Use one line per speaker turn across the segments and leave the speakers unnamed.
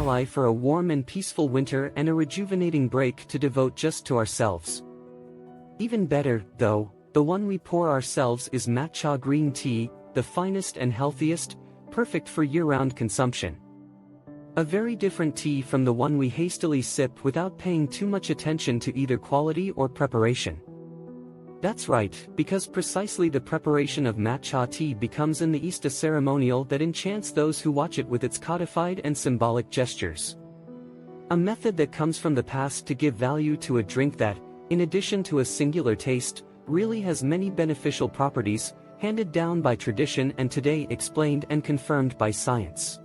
ally for a warm and peaceful winter and a rejuvenating break to devote just to ourselves. Even better, though, the one we pour ourselves is matcha green tea, the finest and healthiest, perfect for year-round consumption. A very different tea from the one we hastily sip without paying too much attention to either quality or preparation. That's right, because precisely the preparation of matcha tea becomes in the East a ceremonial that enchants those who watch it with its codified and symbolic gestures. A method that comes from the past to give value to a drink that, in addition to a singular taste, really has many beneficial properties, handed down by tradition and today explained and confirmed by science.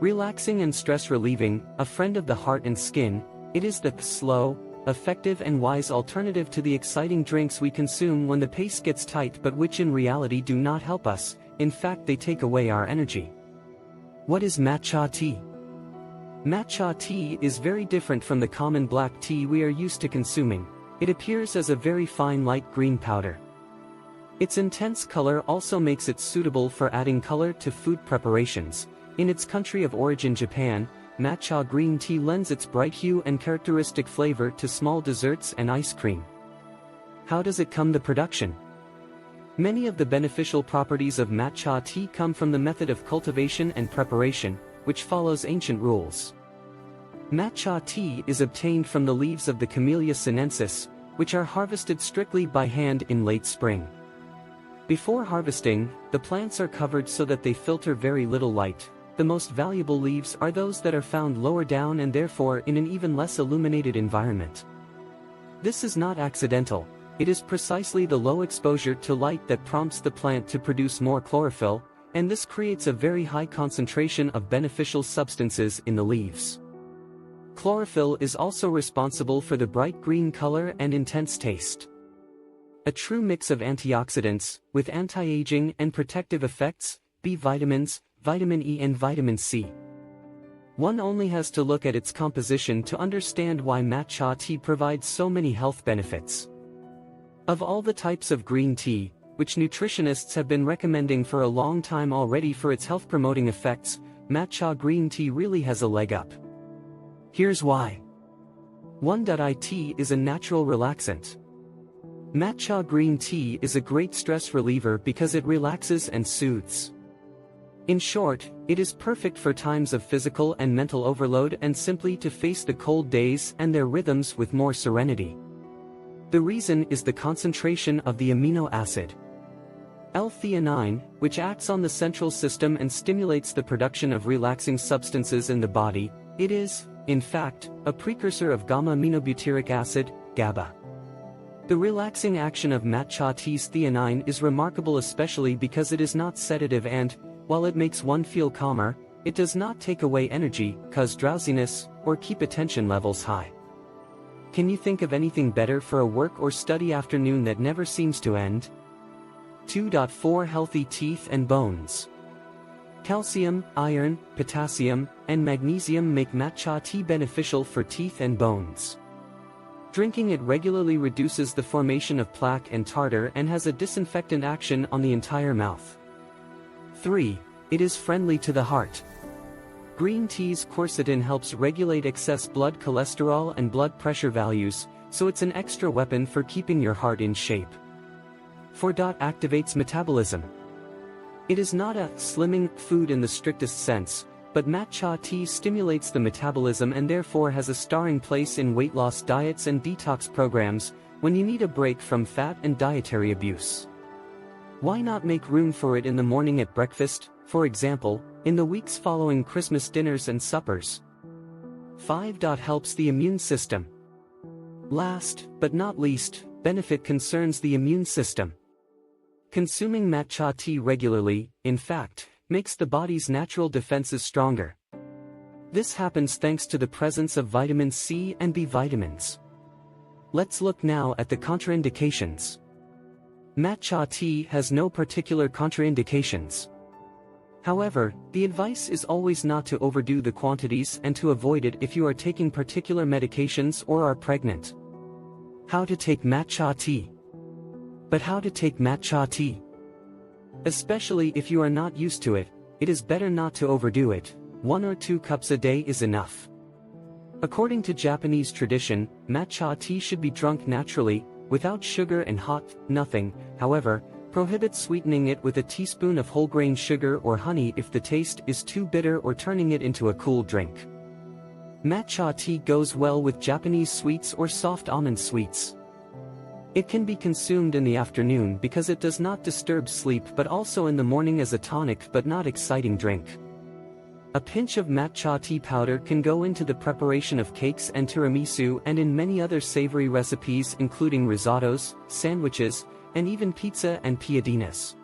Relaxing and stress-relieving, a friend of the heart and skin, it is the slow, effective and wise alternative to the exciting drinks we consume when the pace gets tight but which in reality do not help us, in fact they take away our energy. What is matcha tea? Matcha tea is very different from the common black tea we are used to consuming. It appears as a very fine light green powder. Its intense color also makes it suitable for adding color to food preparations. In its country of origin Japan, matcha green tea lends its bright hue and characteristic flavor to small desserts and ice cream. How does it come to production? Many of the beneficial properties of matcha tea come from the method of cultivation and preparation, which follows ancient rules. Matcha tea is obtained from the leaves of the Camellia Sinensis, which are harvested strictly by hand in late spring. Before harvesting, the plants are covered so that they filter very little light. The most valuable leaves are those that are found lower down and therefore in an even less illuminated environment. This is not accidental. It is precisely the low exposure to light that prompts the plant to produce more chlorophyll, and this creates a very high concentration of beneficial substances in the leaves. Chlorophyll is also responsible for the bright green color and intense taste. A true mix of antioxidants, with anti-aging and protective effects, B vitamins, vitamin E and vitamin C. One only has to look at its composition to understand why matcha tea provides so many health benefits. Of all the types of green tea, which nutritionists have been recommending for a long time already for its health-promoting effects, matcha green tea really has a leg up. Here's why. 1.it is a natural relaxant. Matcha green tea is a great stress reliever because it relaxes and soothes. In short, it is perfect for times of physical and mental overload and simply to face the cold days and their rhythms with more serenity. The reason is the concentration of the amino acid L-theanine, which acts on the central system and stimulates the production of relaxing substances in the body. It is, in fact, a precursor of gamma-aminobutyric acid, GABA. The relaxing action of matcha tea's theanine is remarkable especially because it is not sedative and, while it makes one feel calmer, it does not take away energy, cause drowsiness, or keep attention levels high. Can you think of anything better for a work or study afternoon that never seems to end? 2.4 Healthy teeth and bones. Calcium, iron, potassium, and magnesium make matcha tea beneficial for teeth and bones. Drinking it regularly reduces the formation of plaque and tartar and has a disinfectant action on the entire mouth. 3. It is friendly to the heart. Green tea's quercetin helps regulate excess blood cholesterol and blood pressure values, so it's an extra weapon for keeping your heart in shape. 4. Activates metabolism. It is not a slimming food in the strictest sense, but matcha tea stimulates the metabolism and therefore has a starring place in weight loss diets and detox programs when you need a break from fat and dietary abuse. Why not make room for it in the morning at breakfast, for example, in the weeks following Christmas dinners and suppers? 5. Helps the immune system. Last, but not least, benefit concerns the immune system. Consuming matcha tea regularly, in fact, makes the body's natural defenses stronger. This happens thanks to the presence of vitamin C and B vitamins. Let's look now at the contraindications. Matcha tea has no particular contraindications. However, the advice is always not to overdo the quantities and to avoid it if you are taking particular medications or are pregnant. How to take matcha tea. But how to take matcha tea? Especially if you are not used to it, it is better not to overdo it. 1 or 2 cups a day is enough. According to Japanese tradition, matcha tea should be drunk naturally, without sugar and hot, nothing, however, prohibits sweetening it with a teaspoon of whole grain sugar or honey if the taste is too bitter or turning it into a cool drink. Matcha tea goes well with Japanese sweets or soft almond sweets. It can be consumed in the afternoon because it does not disturb sleep, but also in the morning as a tonic but not exciting drink. A pinch of matcha tea powder can go into the preparation of cakes and tiramisu and in many other savory recipes including risottos, sandwiches, and even pizza and piadinas.